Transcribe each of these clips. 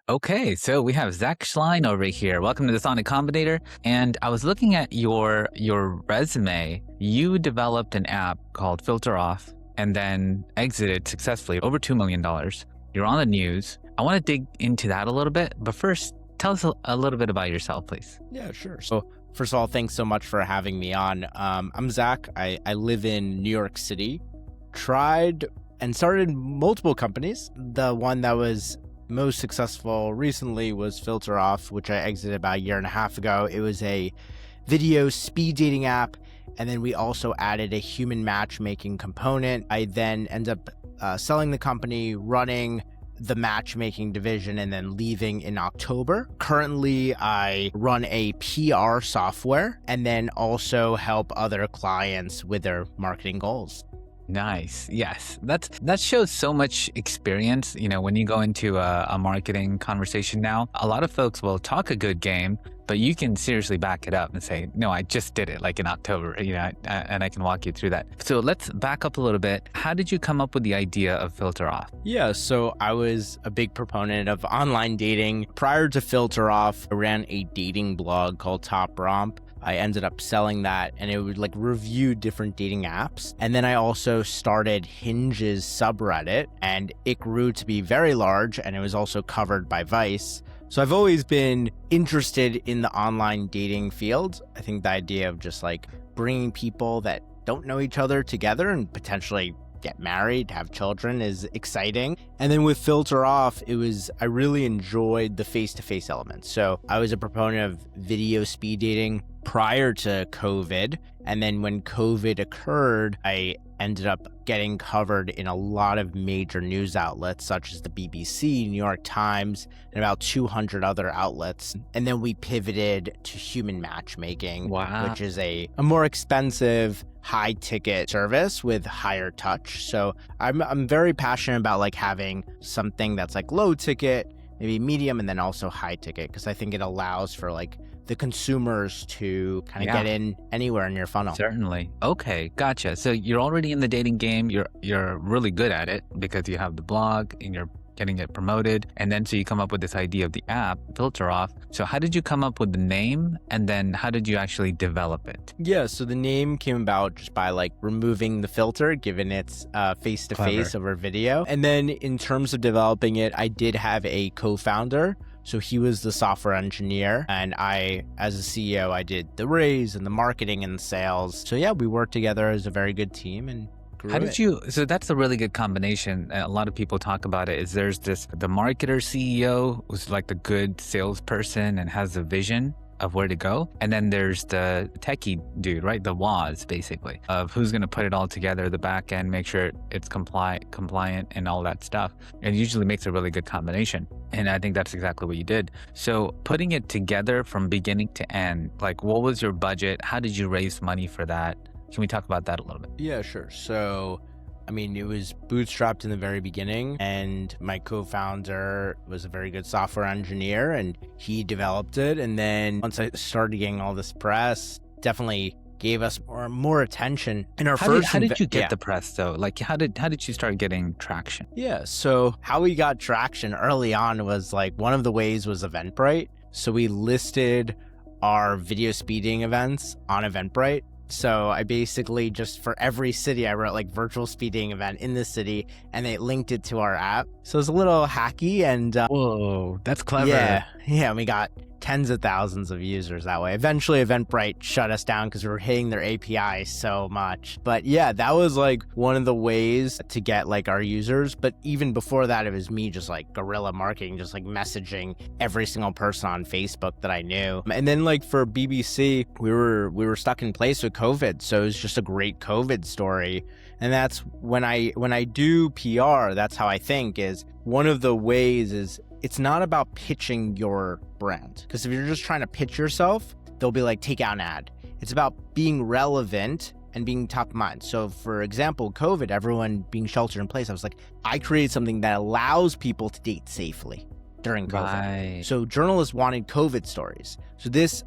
Okay, so we have Zach Schlein over here. Welcome to the Sonic Combinator. And I was looking at your resume. You developed an app called Filter Off and then exited successfully over $2 million. You're on the news. I want to dig into that a little bit, but first, tell us a little bit about yourself, please. Yeah, sure. So first of all, thanks so much for having me on. I'm Zach. I live in New York City. Tried and started multiple companies. The one that was most successful recently was Filter Off, which I exited about a year and a half ago. It was a video speed dating app. And then we also added a human matchmaking component. I then ended up selling the company, running the matchmaking division, and then leaving in October. Currently, I run a PR software and then also help other clients with their marketing goals. Nice. Yes. That shows so much experience. You know, when you go into a marketing conversation now, a lot of folks will talk a good game, but you can seriously back it up and say, no, I just did it like in October, and I can walk you through that. So let's back up a little bit. How did you come up with the idea of Filter Off? Yeah, so I was a big proponent of online dating. Prior to Filter Off, I ran a dating blog called Top Romp. I ended up selling that, and it would review different dating apps. And then I also started Hinge's subreddit, and it grew to be very large, and it was also covered by Vice. So I've always been interested in the online dating field. I think the idea of just bringing people that don't know each other together and potentially get married, have children is exciting. And then with Filter Off, I really enjoyed the face-to-face element. So I was a proponent of video speed dating prior to COVID. And then when COVID occurred, I ended up getting covered in a lot of major news outlets, such as the BBC, New York Times, and about 200 other outlets. And then we pivoted to human matchmaking, which is a more expensive, high ticket service with higher touch. So I'm very passionate about having something that's low ticket, maybe medium, and then also high ticket, because I think it allows for the consumers to kind of get in anywhere in your funnel. Certainly. Okay, gotcha. So you're already in the dating game. You're really good at it because you have the blog and you're getting it promoted. And then so you come up with this idea of the app, Filter Off. So how did you come up with the name? And then how did you actually develop it? Yeah, so the name came about just by removing the filter, given it's face-to-face over video. And then in terms of developing it, I did have a co-founder. So he was the software engineer, and I, as a CEO, I did the raise and the marketing and the sales. So yeah, we worked together as a very good team and grew it. So that's a really good combination. A lot of people talk about it, is the marketer CEO who's the good salesperson and has a vision of where to go. And then there's the techie dude, right? The WAS, basically, of who's going to put it all together, the back end, make sure it's compliant and all that stuff. It usually makes a really good combination. And I think that's exactly what you did. So putting it together from beginning to end, what was your budget? How did you raise money for that? Can we talk about that a little bit? Yeah, sure. So it was bootstrapped in the very beginning, and my co-founder was a very good software engineer, and he developed it. And then once I started getting all this press, definitely gave us more attention. In our how did you get the press though? How did you start getting traction? Yeah, so how we got traction early on was one of the ways was Eventbrite. So we listed our video speeding events on Eventbrite. So I basically just for every city, I wrote virtual speeding event in this city, and they linked it to our app. So it was a little hacky and whoa, that's clever. Yeah, we got tens of thousands of users that way. Eventually, Eventbrite shut us down because we were hitting their API so much. But yeah, that was one of the ways to get our users. But even before that, it was me just guerrilla marketing, just messaging every single person on Facebook that I knew. And then for BBC, we were stuck in place with COVID, so it was just a great COVID story. And that's when I do PR, that's how I think is one of the ways is it's not about pitching your brand. Because if you're just trying to pitch yourself, they'll be take out an ad. It's about being relevant and being top of mind. So for example, COVID, everyone being sheltered in place, I was I created something that allows people to date safely. during COVID. Right. So journalists wanted COVID stories. So this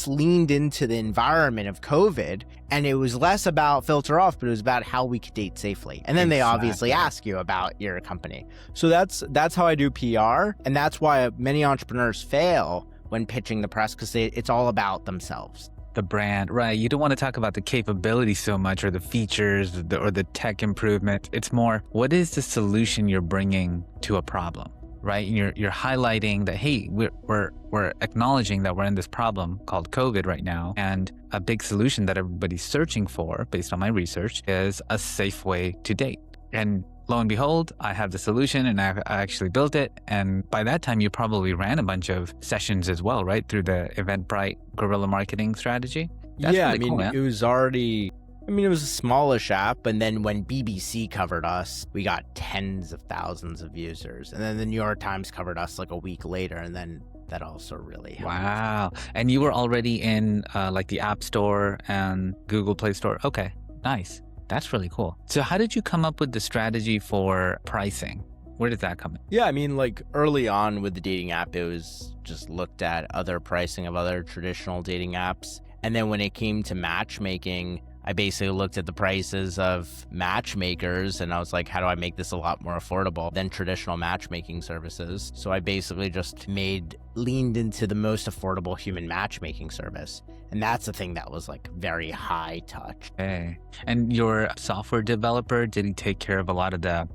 leaned into the environment of COVID, and it was less about filter off, but it was about how we could date safely. And then they obviously ask you about your company. So that's how I do PR. And that's why many entrepreneurs fail when pitching the press, because it's all about themselves. The brand, right? You don't want to talk about the capability so much or the features or the tech improvement. It's more, what is the solution you're bringing to a problem, right? And you're highlighting that, hey, we're acknowledging that we're in this problem called COVID right now, and a big solution that everybody's searching for, based on my research, is a safe way to date. And lo and behold, I have the solution and I actually built it. And by that time, you probably ran a bunch of sessions as well, right? Through the Eventbrite guerrilla marketing strategy. That's yeah, really cool, man. It was already, it was a smallish app. And then when BBC covered us, we got tens of thousands of users. And then the New York Times covered us like a week later. And then that also really helped. Wow. And you were already in like the App Store and Google Play Store. Okay, nice. That's really cool. So how did you come up with the strategy for pricing? Where did that come in? Yeah, like early on with the dating app, it was just looked at other pricing of other traditional dating apps. And then when it came to matchmaking, I basically looked at the prices of matchmakers and I was like, how do I make this a lot more affordable than traditional matchmaking services? So I basically just leaned into the most affordable human matchmaking service. And that's the thing that was like very high touch. Okay. And your software developer, did he take care of a lot of the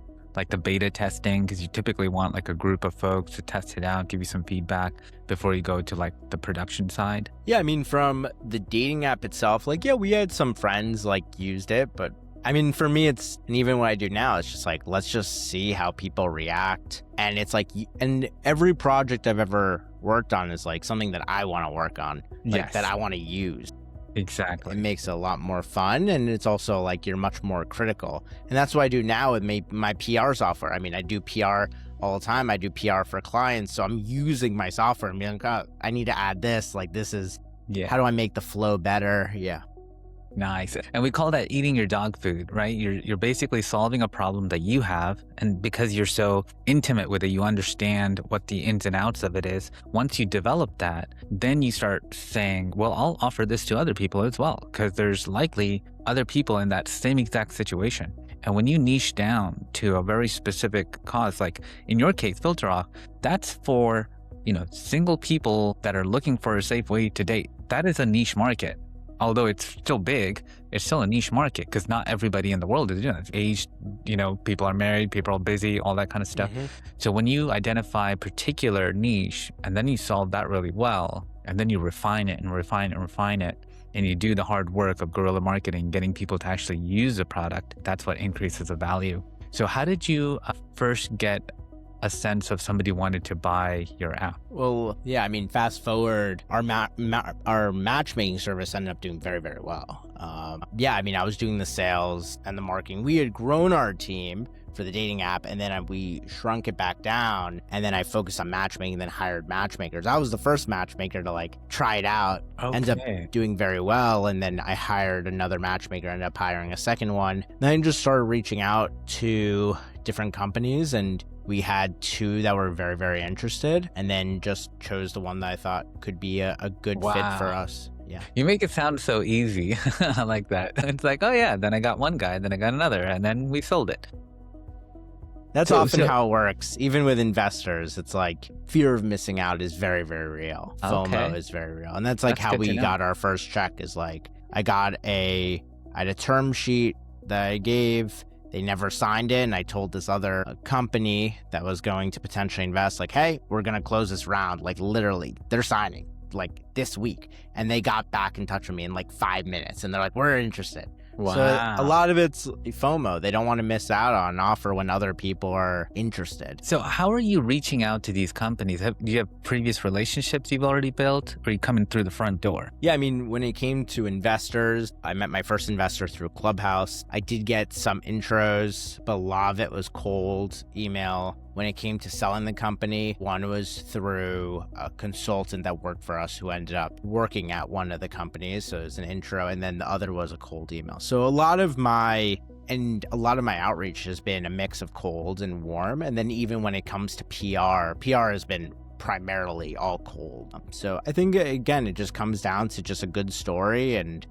beta testing? Because you typically want like a group of folks to test it out, give you some feedback before you go to like the production side. Yeah, from the dating app itself, we had some friends used it, but for me, and even what I do now, it's just let's just see how people react. And it's and every project I've ever worked on is something that I want to work on, yes, that I want to use. Exactly. It makes it a lot more fun, and it's also you're much more critical. And that's what I do now with my PR software. I do PR all the time. I do PR for clients, so I'm using my software and being like, oh, I need to add this. This is, how do I make the flow better? Yeah. Nice. And we call that eating your dog food, right? You're basically solving a problem that you have. And because you're so intimate with it, you understand what the ins and outs of it is. Once you develop that, then you start saying, well, I'll offer this to other people as well, because there's likely other people in that same exact situation. And when you niche down to a very specific cause, like in your case, Filter Off, that's for, single people that are looking for a safe way to date. That is a niche market. Although it's still big, it's still a niche market because not everybody in the world is doing it. Aged, people are married, people are busy, all that kind of stuff. Mm-hmm. So when you identify a particular niche and then you solve that really well, and then you refine it and refine it and refine it, and you do the hard work of guerrilla marketing, getting people to actually use the product, that's what increases the value. So how did you first get a sense of somebody wanted to buy your app? Well, yeah, fast forward, our matchmaking service ended up doing very, very well. I was doing the sales and the marketing. We had grown our team for the dating app, and then we shrunk it back down, and then I focused on matchmaking and then hired matchmakers. I was the first matchmaker to try it out, ended up doing very well, and then I hired another matchmaker, ended up hiring a second one. Then I just started reaching out to different companies, and we had two that were very, very interested, and then just chose the one that I thought could be a good fit for us. Yeah. You make it sound so easy. I like that. It's oh yeah, then I got one guy, then I got another, and then we sold it. That's often how it works. Even with investors, it's fear of missing out is very, very real. FOMO is very real. And that's how we got our first check is I had a term sheet that I gave. They never signed it, and I told this other company that was going to potentially invest, hey, we're going to close this round. Literally, they're signing, this week. And they got back in touch with me in 5 minutes, and they're we're interested. Wow. So a lot of it's FOMO. They don't want to miss out on an offer when other people are interested. So how are you reaching out to these companies? Do you have previous relationships you've already built, or are you coming through the front door? Yeah, when it came to investors, I met my first investor through Clubhouse. I did get some intros, but a lot of it was cold email. When it came to selling the company, one was through a consultant that worked for us who ended up working at one of the companies. So it was an intro, and then the other was a cold email. So a lot of my And a lot of my outreach has been a mix of cold and warm. And then even when it comes to PR has been primarily all cold. So I think, again, it just comes down to just a good story. And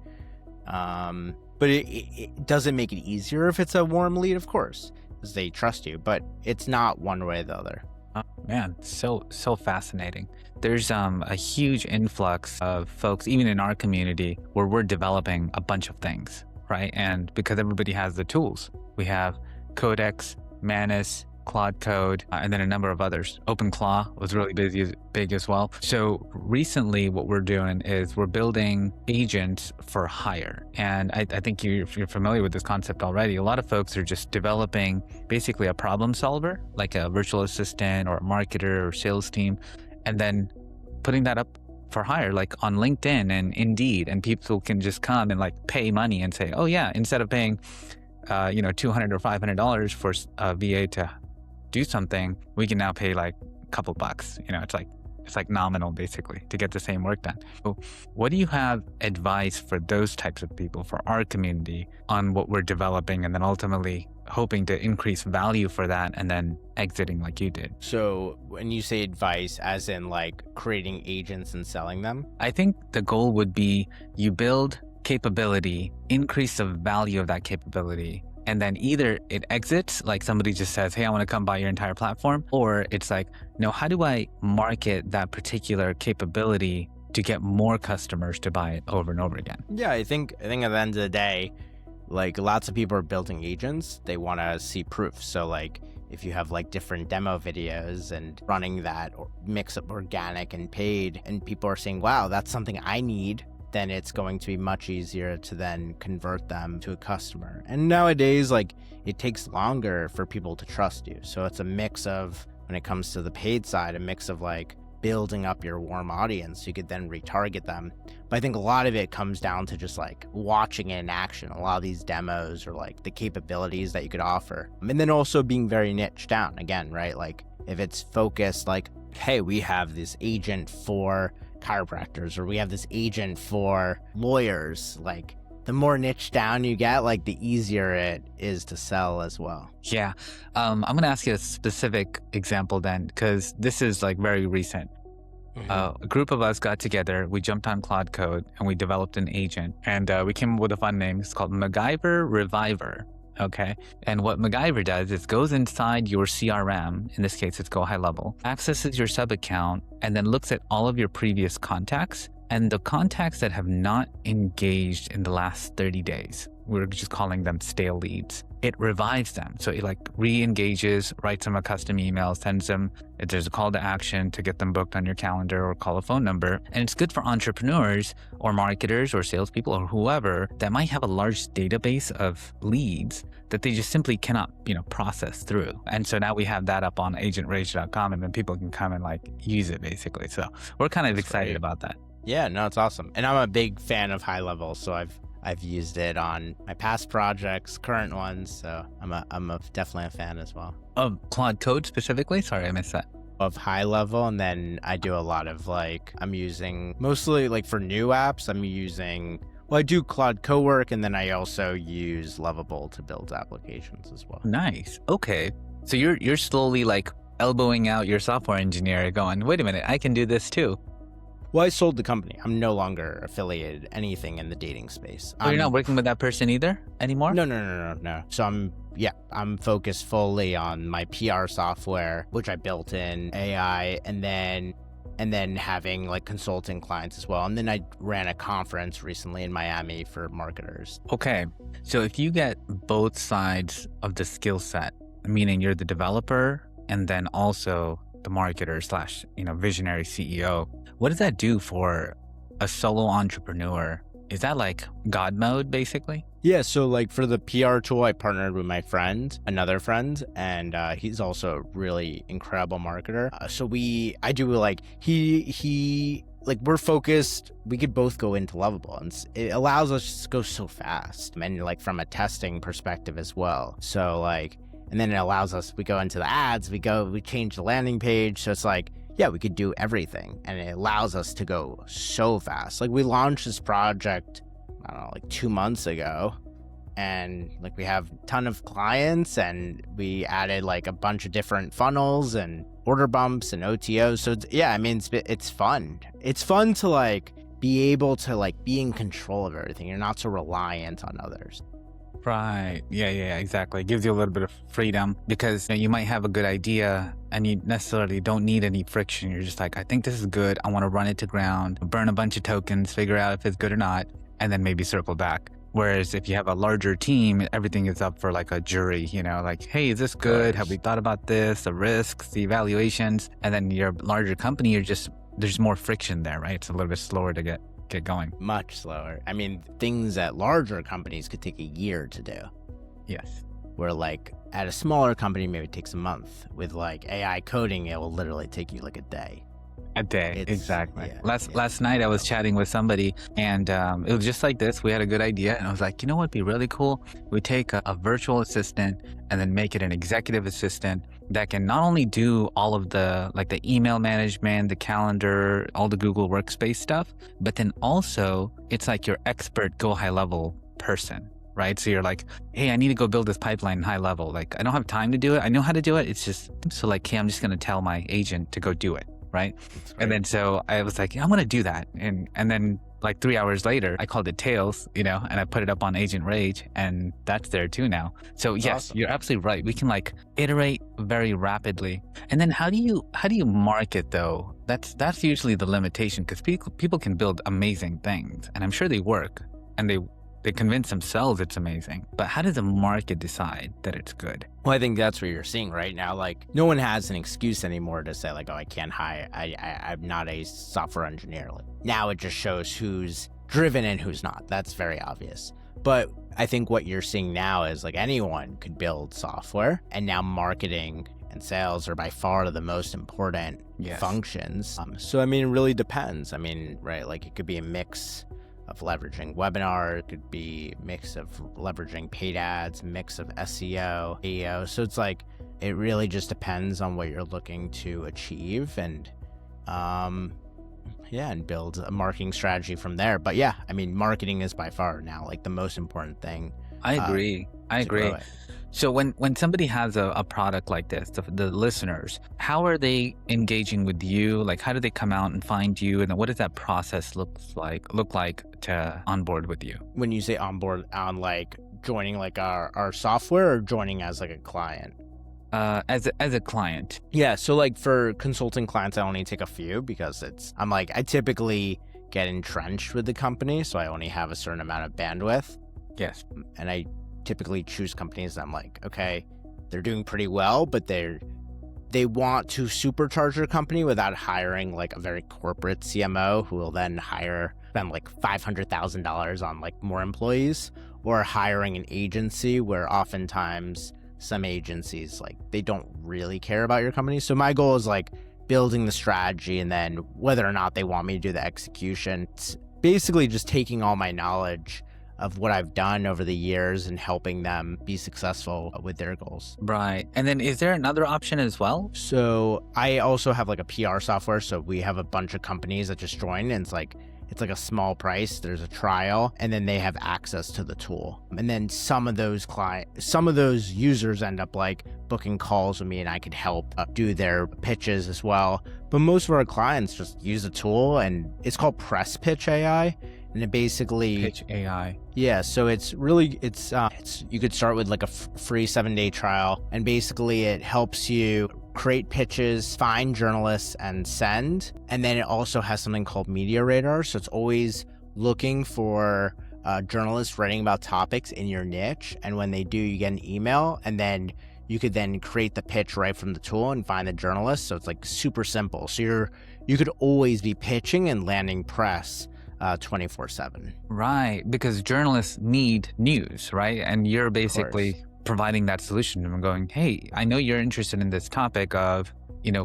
but it doesn't make it easier if it's a warm lead, of course, because they trust you, but it's not one way or the other. Oh, man, so fascinating. There's a huge influx of folks, even in our community, where we're developing a bunch of things, right? And because everybody has the tools, we have Codex, Manus, Claude Code, and then a number of others. OpenClaw was really big as well. So recently what we're doing is we're building agents for hire. And I think you're familiar with this concept already. A lot of folks are just developing basically a problem solver, like a virtual assistant or a marketer or sales team, and then putting that up for hire, like on LinkedIn and Indeed, and people can just come and like pay money and say, oh yeah, instead of paying $200 or $500 for a VA to do something, we can now pay like a couple bucks. It's like nominal basically to get the same work done. So what do you have advice for those types of people, for our community, on what we're developing and then ultimately hoping to increase value for that and then exiting like you did? So when you say advice, as in like creating agents and selling them? I think the goal would be you build capability, increase the value of that capability, and then either it exits, like somebody just says, hey, I want to come buy your entire platform, or it's like, no, how do I market that particular capability to get more customers to buy it over and over again? Yeah, I think at the end of the day, like lots of people are building agents, they want to see proof. So like if you have like different demo videos and running that or mix up organic and paid, and people are saying, wow, that's something I need, then it's going to be much easier to then convert them to a customer. And nowadays, like it takes longer for people to trust you. So it's a mix of, when it comes to the paid side, a mix of like building up your warm audience so you could then retarget them. But I think a lot of it comes down to just like watching it in action, a lot of these demos or like the capabilities that you could offer. And then also being very niche down again, right? Like if it's focused like, hey, we have this agent for chiropractors, or we have this agent for lawyers, like the more niche down you get, like the easier it is to sell as well. Yeah. I'm going to ask you a specific example then, because this is like very recent. A group of us got together, we jumped on Claude Code and we developed an agent, and we came up with a fun name. It's called MacGyver Reviver. Okay. And what MacGyver does is goes inside your CRM, in this case, it's Go High Level, accesses your sub account, and then looks at all of your previous contacts and the contacts that have not engaged in the last 30 days. We're just calling them stale leads. It revives them. So it like re-engages, writes them a custom email, sends them, if there's a call to action to get them booked on your calendar or call a phone number. And it's good for entrepreneurs or marketers or salespeople or whoever that might have a large database of leads that they just simply cannot, process through. And so now we have that up on agentrage.com, and then people can come and like use it basically. So we're kind of excited about that. Yeah, no, it's awesome. And I'm a big fan of High Level, so I've used it on my past projects, current ones, so I'm definitely a fan as well. Of Claude Code specifically? Sorry, I missed that. Of High Level, and then I do a lot of I'm using, mostly like for new apps, I do Claude Cowork, and then I also use Lovable to build applications as well. Nice. Okay. So you're slowly like elbowing out your software engineer going, wait a minute, I can do this too. Well, I sold the company. I'm no longer affiliated anything in the dating space. Oh, you're not working with that person either anymore? No. So I'm focused fully on my PR software, which I built in AI, and then having like consulting clients as well. And then I ran a conference recently in Miami for marketers. Okay. So if you get both sides of the skill set, meaning you're the developer and then also the marketer / visionary CEO, what does that do for a solo entrepreneur? Is that like God mode basically? Yeah, so like for the PR tool, I partnered with my friend, another friend, and he's also a really incredible marketer. We're focused, we could both go into Lovable, and it allows us to go so fast, and like from a testing perspective as well. So like, and then it allows us, we go into the ads, we change the landing page. So it's like, yeah, we could do everything, and it allows us to go so fast. Like we launched this project, I don't know, like 2 months ago, and like we have a ton of clients, and we added like a bunch of different funnels and order bumps and OTOs. So yeah, I mean, it's fun. It's fun to like be able to like be in control of everything. You're not so reliant on others. Right. Yeah, exactly. It gives you a little bit of freedom because you might have a good idea and you necessarily don't need any friction. You're just like, I think this is good. I want to run it to ground, burn a bunch of tokens, figure out if it's good or not, and then maybe circle back. Whereas if you have a larger team, everything is up for like a jury, like, hey, is this good? Have we thought about this? The risks, the evaluations, and then your larger company, there's more friction there, right? It's a little bit slower to get going. Much slower. I mean, things that larger companies could take a year to do. Yes. Where like at a smaller company, maybe it takes a month. With like AI coding, it will literally take you like a day. Exactly. Yeah, Last night I was chatting with somebody and it was just like this. We had a good idea and I was like, you know what'd be really cool? We take a virtual assistant and then make it an executive assistant that can not only do all of the like the email management, the calendar, all the Google Workspace stuff, but then also it's like your expert go high level person. Right. So you're like, hey, I need to go build this pipeline high level. Like I don't have time to do it. I know how to do it. It's just so like, hey, I'm just going to tell my agent to go do it. Right. And then so I was like, yeah, I'm going to do that. And then like 3 hours later, I called it Tails, and I put it up on Agent Rage and that's there too now. So yes, awesome. You're absolutely right. We can like iterate very rapidly. And then how do you market though? That's usually the limitation because people can build amazing things and I'm sure they work and they convince themselves it's amazing. But how does the market decide that it's good? Well, I think that's what you're seeing right now. Like no one has an excuse anymore to say like, oh, I can't hire. I'm not a software engineer. Like, now it just shows who's driven and who's not. That's very obvious. But I think what you're seeing now is like anyone could build software, and now marketing and sales are by far the most important functions. So I mean, it really depends. I mean, right? Like it could be a mix of leveraging webinar, it could be a mix of leveraging paid ads, mix of SEO, AEO. So it's like, it really just depends on what you're looking to achieve and build a marketing strategy from there. But yeah, I mean, marketing is by far now like the most important thing. I agree. So when somebody has a product like this, the listeners, how are they engaging with you? Like, how do they come out and find you? And what does that process look like to onboard with you? When you say onboard, on like joining like our software or joining as like a client? As a client. Yeah. So like for consulting clients, I only take a few because I typically get entrenched with the company. So I only have a certain amount of bandwidth. Yes. And I typically choose companies that I'm like, okay, they're doing pretty well, but they want to supercharge their company without hiring like a very corporate CMO who will then spend like $500,000 on like more employees, or hiring an agency where oftentimes some agencies like they don't really care about your company. So my goal is like building the strategy, and then whether or not they want me to do the execution, it's basically just taking all my knowledge of what I've done over the years and helping them be successful with their goals. Right. And then is there another option as well? So I also have like a PR software. So we have a bunch of companies that just join, and it's like a small price. There's a trial, and then they have access to the tool. And then some of those users end up like booking calls with me, and I could help do their pitches as well. But most of our clients just use the tool, and it's called Press Pitch AI. And it basically Pitch AI. Yeah, so it's you could start with like a free 7-day trial, and basically it helps you create pitches, find journalists, and send. And then it also has something called Media Radar, so it's always looking for journalists writing about topics in your niche. And when they do, you get an email, and then you could then create the pitch right from the tool and find the journalist. So it's like super simple. So you could always be pitching and landing press 24/7. Right, because journalists need news, right? And you're basically providing that solution to them, going, hey, I know you're interested in this topic of,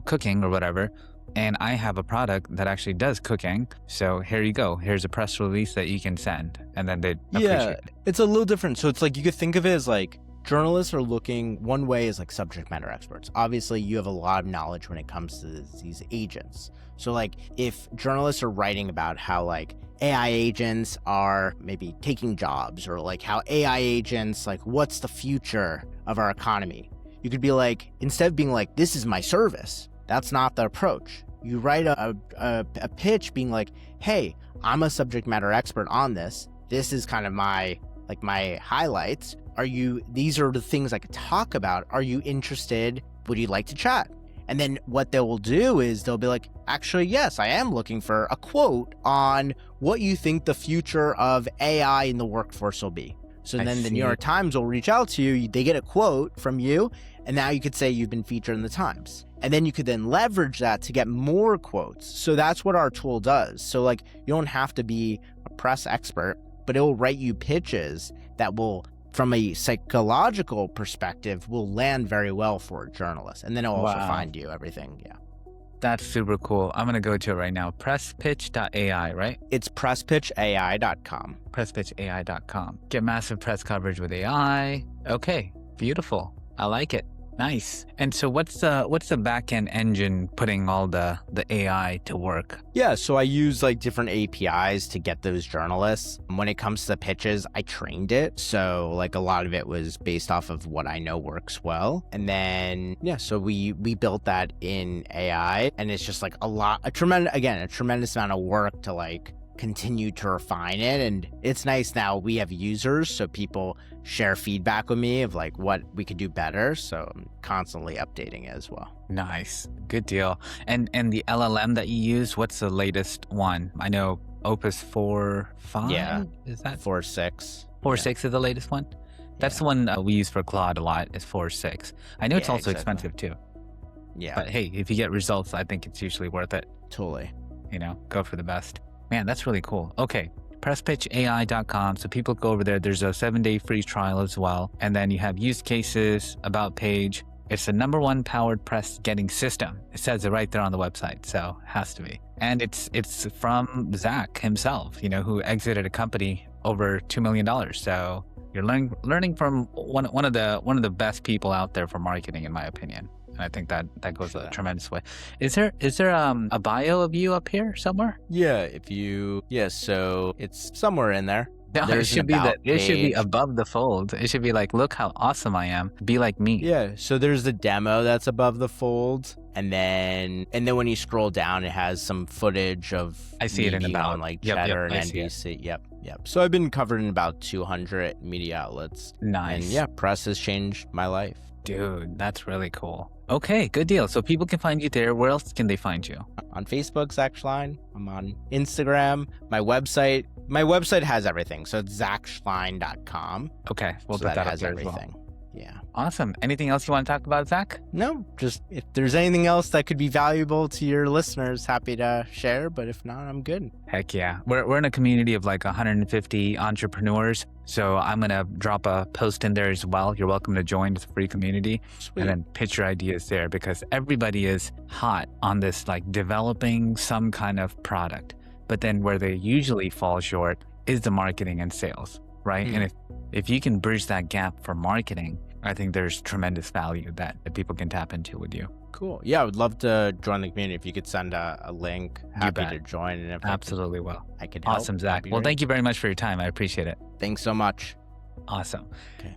cooking or whatever, and I have a product that actually does cooking. So here you go. Here's a press release that you can send. And then they appreciate it. It's a little different. So it's like, you could think of it as like journalists are looking, one way is like subject matter experts. Obviously, you have a lot of knowledge when it comes to these agents. So like if journalists are writing about how like AI agents are maybe taking jobs, or like how AI agents, like what's the future of our economy? You could be like, instead of being like, this is my service, that's not the approach. You write a pitch being like, hey, I'm a subject matter expert on this. This is kind of my highlights. These are the things I could talk about. Are you interested? Would you like to chat? And then what they will do is they'll be like, actually, yes, I am looking for a quote on what you think the future of AI in the workforce will be. So then the New York Times will reach out to you. They get a quote from you, and now you could say you've been featured in the Times. And then you could then leverage that to get more quotes. So that's what our tool does. So like you don't have to be a press expert, but it will write you pitches that will, from a psychological perspective, will land very well for a journalist. And then it'll also find you everything. Yeah. That's super cool. I'm going to go to it right now. Presspitch.ai, right? It's presspitchai.com. Presspitchai.com. Get massive press coverage with AI. Okay, beautiful. I like it. Nice. And so what's the back-end engine putting all the AI to work? Yeah, so I use like different APIs to get those journalists. When it comes to the pitches, I trained it. So like a lot of it was based off of what I know works well. And then, yeah, so we built that in AI, and it's just like a tremendous amount of work to like continue to refine it. And it's nice now we have users, so people share feedback with me of like what we could do better. So I'm constantly updating it as well. Nice. Good deal. And the LLM that you use, what's the latest one? I know Opus 4.5. Yeah. Is that 4.6? 4.6 is the latest one? That's the one we use for Claude a lot, is 4.6. I know it's also expensive too. Yeah. But hey, if you get results, I think it's usually worth it. Totally. Go for the best. Man, that's really cool. Okay. presspitchai.com. So people go over there. There's a 7-day free trial as well. And then you have use cases, about page. It's the #1 powered press getting system. It says it right there on the website. So it has to be. And it's from Zach himself, who exited a company over $2 million. So you're learning from one of the best people out there for marketing, in my opinion. And I think that goes a tremendous way. Is there a bio of you up here somewhere? Yeah, so it's somewhere in there. No, it should be above the fold. It should be like, look how awesome I am. Be like me. Yeah, so there's the demo that's above the fold, and then when you scroll down, it has some footage of I see it in about on like Cheddar and NBC. Yep. So I've been covered in about 200 media outlets. Nice. And yeah, press has changed my life. Dude, that's really cool. Okay, good deal. So people can find you there. Where else can they find you? On Facebook, Zach Schlein. I'm on Instagram. My website has everything. So it's zachschlein.com. Okay, we'll put that up there as well. Yeah. Awesome. Anything else you want to talk about, Zach? No, just if there's anything else that could be valuable to your listeners, happy to share. But if not, I'm good. Heck yeah. We're in a community of like 150 entrepreneurs. So I'm going to drop a post in there as well. You're welcome to join. It's a free community. Sweet. And then pitch your ideas there, because everybody is hot on this, like developing some kind of product. But then where they usually fall short is the marketing and sales, right? And if you can bridge that gap for marketing, I think there's tremendous value that people can tap into with you. Cool. Yeah, I would love to join the community. If you could send a link, happy to join. And if absolutely will. I could help. Awesome, Zach. Well, thank you very much for your time. I appreciate it. Thanks so much. Awesome. Okay.